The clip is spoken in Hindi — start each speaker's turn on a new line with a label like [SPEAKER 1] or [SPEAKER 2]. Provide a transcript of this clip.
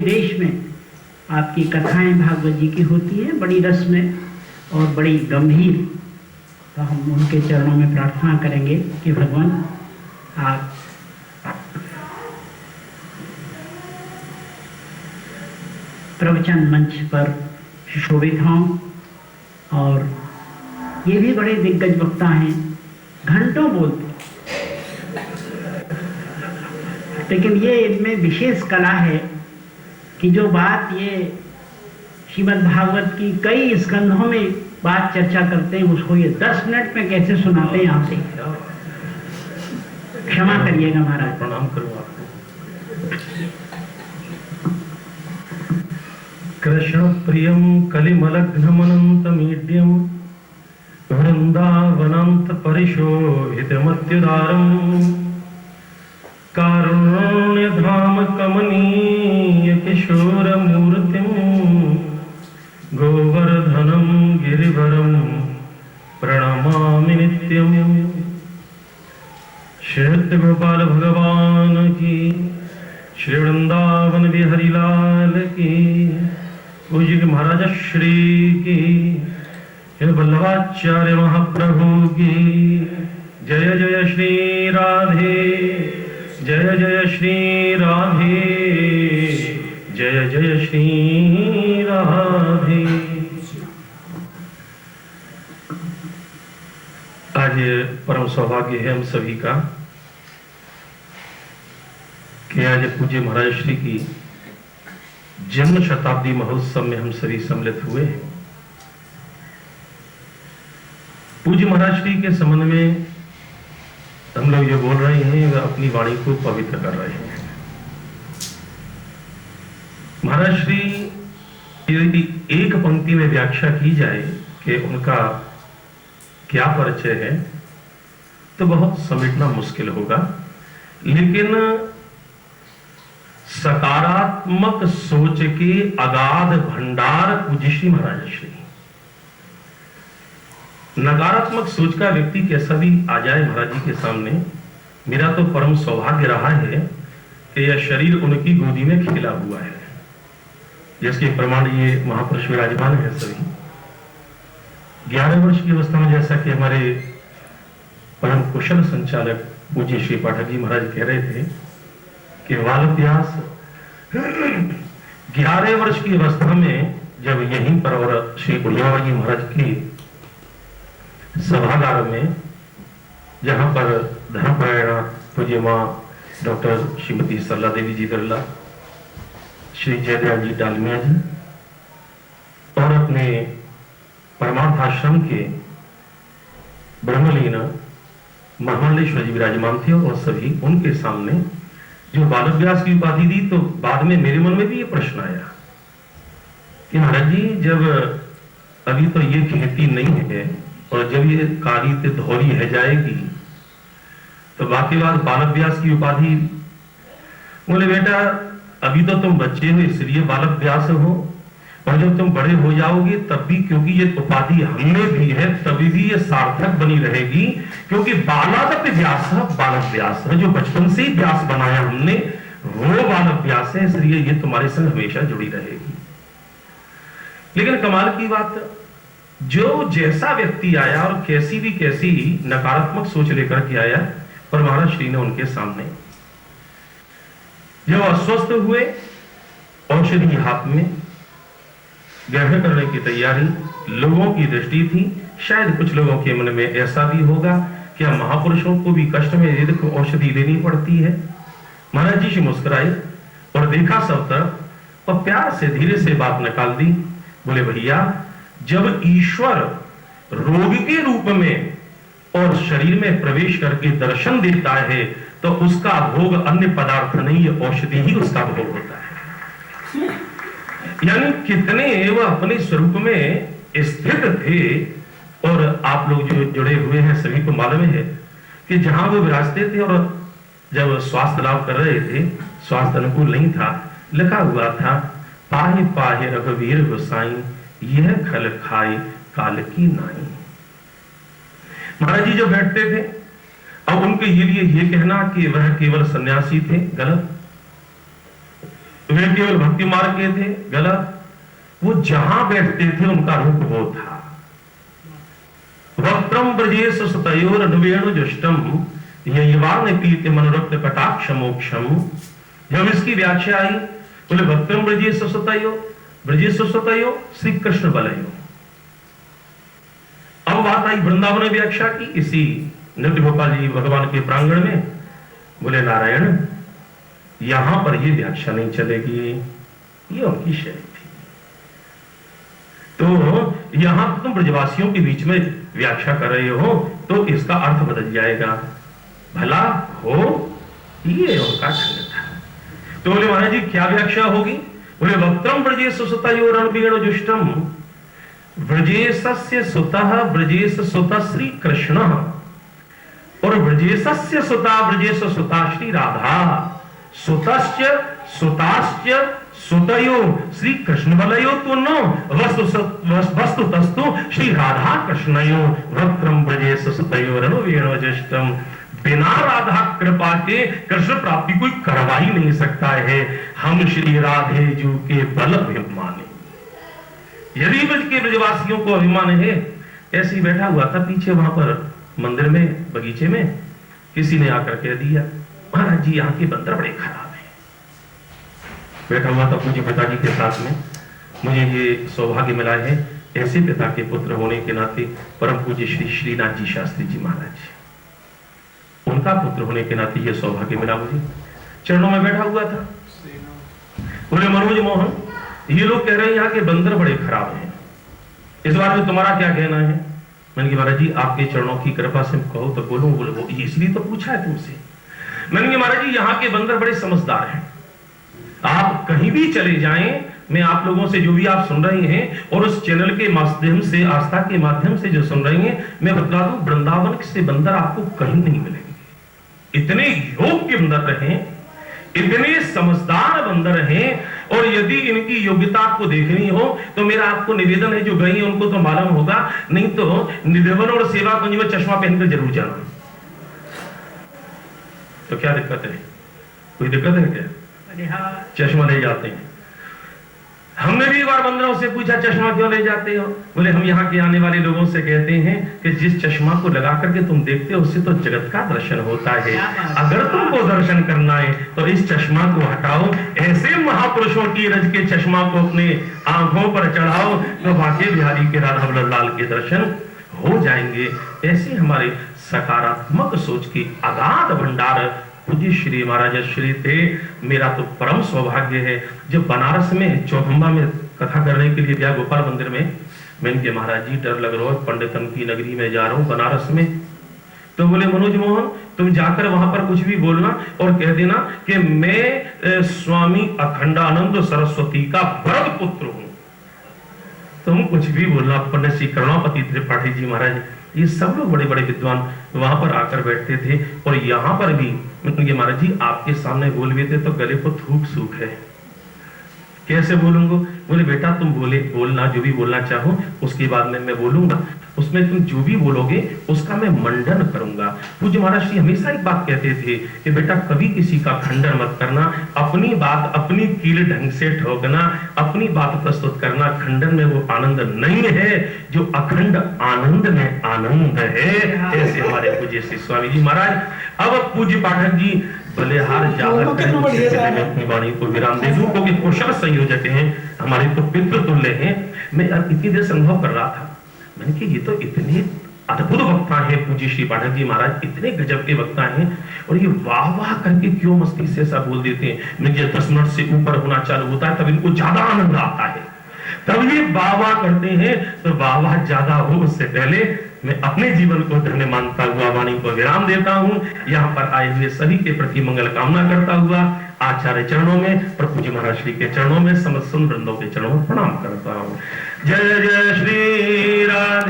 [SPEAKER 1] देश में आपकी कथाएं भागवत जी की होती है बड़ी रस में और बड़ी गंभीर। तो हम उनके चरणों में प्रार्थना करेंगे कि भगवान आप प्रवचन मंच पर सुशोभित हों। और ये भी बड़े दिग्गज वक्ता हैं, घंटों बोलते, लेकिन ये इनमें विशेष कला है कि जो बात ये श्रीमद् भागवत की कई स्कंधों में बात चर्चा करते हैं उसको ये 10 मिनट में कैसे सुनाते हैं आपसे। क्षमा करिएगा महाराज।
[SPEAKER 2] प्रणाम करूँ आपको। कृष्ण प्रियम कलिमलघ्नमनन्तमीड्यं वृंदावनंत परिशोभितमत्युदारं कारुण्यधाम कमनीय किशोरमूर्तिं गोवर्धनं गिरिवरं प्रणमामि नित्यं। श्री गोपाल भगवान की, श्री वृंदावन बिहारी लाल की, पूज्य महाराज श्री की, वल्लभाचार्य महाप्रभु की जय जय श्री राधे, जय जय श्री राधे, जय जय श्री राधे। आज परम सौभाग्य है हम सभी का कि आज पूज्य महाराज श्री की जन्म शताब्दी महोत्सव में हम सभी सम्मिलित हुए हैं। पूज्य महाराज श्री के संबंध में हम लोग जो बोल रहे हैं वह अपनी वाणी को पवित्र कर रहे हैं। महाराज श्री यदि एक पंक्ति में व्याख्या की जाए कि उनका क्या परिचय है तो बहुत समेटना मुश्किल होगा, लेकिन सकारात्मक सोच के अगाध भंडार पूज्य श्री महाराज श्री। नकारात्मक सोच का व्यक्ति कैसा भी आ जाए महाराज जी के सामने, मेरा तो परम सौभाग्य रहा है कि यह शरीर उनकी गोदी में खिला हुआ है, जिसके प्रमाण ये महापुरुष विराजमान है सभी। 11 वर्ष की अवस्था में, जैसा कि हमारे परम कुशल संचालक पूज्य श्री पाठक जी महाराज कह रहे थे कि बालव्यास 11 वर्ष की अवस्था में जब यहीं पर और श्री बुढ़िया जी महाराज की सभागार में, जहां पर धर्मपरायणा पूज्य मां डॉक्टर श्रीमती सरला देवी जी बिरला, श्री जयदयाल जी डालमिया जी और अपने परमार्थ आश्रम के ब्रह्मलीन महामंडलेश्वर जी विराजमान थे और सभी उनके सामने जो बालव्यास की उपाधि दी, तो बाद में मेरे मन में भी ये प्रश्न आया कि महाराज जी जब अभी तो ये खेती नहीं है और जब ये काली ते धौरी है जाएगी तो बाकी बात बालव्यास की उपाधि। बोले बेटा अभी तो तुम बच्चे हो इसलिए बालव्यास हो, और जब तुम बड़े हो जाओगे तब भी, क्योंकि ये उपाधि हमने भी है तभी भी ये सार्थक बनी रहेगी, क्योंकि बालादप व्यास बालव्यास है, जो बचपन से ही व्यास बनाया हमने वो बालव्यास है, इसलिए ये तुम्हारे संग हमेशा जुड़ी रहेगी। लेकिन कमाल की बात, जो जैसा व्यक्ति आया और कैसी नकारात्मक सोच लेकर के आया, पर महाराज श्री ने उनके सामने जब अस्वस्थ हुए, औषधि हाथ में ग्रहण करने की तैयारी, लोगों की दृष्टि थी, शायद कुछ लोगों के मन में ऐसा भी होगा कि हम महापुरुषों को भी कष्ट में यदि को औषधि देनी पड़ती है। महाराज जी से मुस्कुराए और देखा सब तरफ और प्यार से धीरे से बात निकाल दी। बोले भैया जब ईश्वर रोग के रूप में और शरीर में प्रवेश करके दर्शन देता है तो उसका भोग अन्य पदार्थ नहीं, ये औषधि ही उसका भोग होता है। यानी कितने वह अपने स्वरूप में स्थित थे। और आप लोग जो जुड़े हुए हैं सभी को मालूम है कि जहां वो विराजते थे और जब स्वास्थ्य लाभ कर रहे थे, स्वास्थ्य अनुकूल नहीं था, लिखा हुआ था पाहे पाहे रघुवीर गोसाई, यह खल खाए काल की नाई। महाराज जी जो बैठते थे, अब उनके लिए ये कहना कि वह केवल सन्यासी थे, गलत। वे केवल भक्ति मार्ग के थे, गलत। वो जहां बैठते थे उनका रूप वो था। वक्त्रम ब्रजेश सतयोर अनुवेणु जुष्टम ययवान पीते मनोरक्त कटाक्ष मोक्षम। जब इसकी व्याख्या आई, बोले वक्त्रम ब्रजेश सतयो, ब्रजेश सतयो श्री कृष्ण बलयो। अब बात आई वृंदावन में व्याख्या की, इसी नृत्य गोपाल जी भगवान के प्रांगण में। बोले नारायण, यहां पर ये व्याख्या नहीं चलेगी, ये उनकी शैली थी। तो यहां तुम ब्रजवासियों के बीच में व्याख्या कर रहे हो तो इसका अर्थ बदल जाएगा, भला हो, ये उनका ढंग था। तो बोले महाराज जी क्या व्याख्या होगी? बोले वक्त्रम ब्रजेश सुतयो रणवीण जुष्टम, ब्रजेशस्य सुतः ब्रजेश सुत श्री कृष्ण और ब्रजेशस्य सुता ब्रजेश सुता श्री राधा, सुतश्च सुताश्च सुतयो श्री कृष्ण बलयो तुनो वस्तु तस्तु श्री राधा कृष्णयो वक्त्रम ब्रजेश सुतयो रणवीण जुष्टम। बिना राधा कृपा के कृष्ण प्राप्ति कोई करवा ही नहीं सकता है। हम श्री राधे जी के बल अभिमानी, यदि ब्रज के ब्रजवासियों को अभिमान है। ऐसे ही बैठा हुआ था पीछे वहां पर मंदिर में, बगीचे में, किसी ने आकर कह दिया महाराज जी यहाँ के बंदर बड़े खराब हैं। बैठा हुआ था पूज्य पिताजी के साथ में। मुझे ये सौभाग्य मिला है ऐसे पिता के पुत्र होने के नाते, परम पूज्य श्री श्रीनाथ जी शास्त्री जी महाराज, उनका पुत्र होने के नाते ये सौभाग्य मिला मुझे। चरणों में बैठा हुआ था। बोले मनोज मोहन, ये लोग कह रहे हैं यहाँ के बंदर बड़े खराब हैं, इस बारे में तुम्हारा क्या कहना है? मैंने कहा महाराज जी आपके चरणों की कृपा से कहो तो बोलूं। बोले वो इसलिए तो पूछा है तुमसे। मैंने कहा महाराज जी यहाँ के बंदर बड़े समझदार हैं, आप कहीं भी चले जाएं, मैं आप लोगों से जो भी आप सुन रहे हैं और उस चैनल के माध्यम से, आस्था के माध्यम से जो सुन रहे हैं, मैं बता दूं वृंदावन से बंदर आपको कहीं नहीं मिलेंगे। इतने योग्य बंदर हैं, इतने समझदार बंदर हैं, और यदि इनकी योग्यता आपको देखनी हो तो मेरा आपको निवेदन है, जो गई है उनको तो मालूम होगा, नहीं तो निवेदन और सेवा कुंज में चश्मा पहनकर जरूर जाना। तो क्या दिक्कत है? कोई दिक्कत है क्या? चश्मा ले जाते हैं। हमने भी एक बार बंदरों से पूछा चश्मा क्यों ले जाते हो? बोले हम यहाँ के आने वाले लोगों से कहते हैं कि जिस चश्मा को लगा करके तुम देखते हो उससे तो जगत का दर्शन होता है, अगर तुमको दर्शन करना है तो इस चश्मा को हटाओ, ऐसे महापुरुषों की रज के चश्मा को अपने आंखों पर चढ़ाओ तो बाके बिहारी के राधा लाल के दर्शन हो जाएंगे। ऐसे हमारे सकारात्मक सोच की अगाध भंडार पूज्य श्री महाराज श्री थे। मेरा तो परम सौभाग्य है जब बनारस में चौखंबा में कथा करने के लिए गया गोपाल मंदिर में, मैंने कहा महाराज जी डर लग रहा है, पंडितन की नगरी में जा रहा हूं बनारस में। तो बोले मनोज मोहन तुम जाकर वहां पर कुछ भी बोलना और कह देना कि मैं स्वामी अखंडानंद सरस्वती का वरद पुत्र हूं। तुम कुछ भी बोलना। पंडित श्री करुणापति त्रिपाठी जी महाराज, ये सब लोग बड़े बड़े विद्वान वहां पर आकर बैठते थे। और यहाँ पर भी महाराज जी आपके सामने बोल भी थे तो गले को थूक सूख है, कैसे बोलूंगा? बोले बेटा तुम बोलना जो भी बोलना चाहो, उसके बाद में मैं बोलूंगा, उसमें तुम जो भी बोलोगे उसका मैं मंडन करूंगा। पूज्य महाराज जी हमेशा एक बात कहते थे कि बेटा कभी किसी का खंडन मत करना, अपनी बात अपनी कील ढंग से ठोकना, अपनी बात प्रस्तुत करना। खंडन में वो आनंद नहीं है जो अखंड आनंद में आनंद है। ऐसे हमारे पूज्य श्री स्वामी जी महाराज। अब पूज्य पाठक जी बलिहार जाकर अपनी वाणी को विराम दे दूं, क्योंकि कुशल संयोजक हैं, हमारे तो पितृ तुल्य हैं। मैं इतनी देर अनुभव कर रहा था, मैंने कि ये तो इतने अद्भुत वक्ता हैं पूज्य श्री पाठक जी महाराज, इतने गजब के वक्ता हैं, और ये वाह वाह करके क्यों मस्ती से ऐसा बोल देते हैं। मुझे 10 मिनट से ऊपर होना चालू होता है तब इनको ज्यादा आनंद आता है, तब ये वाह वाह करते हैं। तो वाह वाह ज्यादा हो उससे पहले मैं अपने जीवन को धन्य मानता हुआ वाणी को विराम देता हूं। यहाँ पर आए हुए सभी के प्रति मंगल कामना करता हुआ आचार्य चरणों में, प्रभु जी महाराज श्री के चरणों में, समस्त वृंदों के चरणों में प्रणाम करता हूं। जय जय श्री राधे।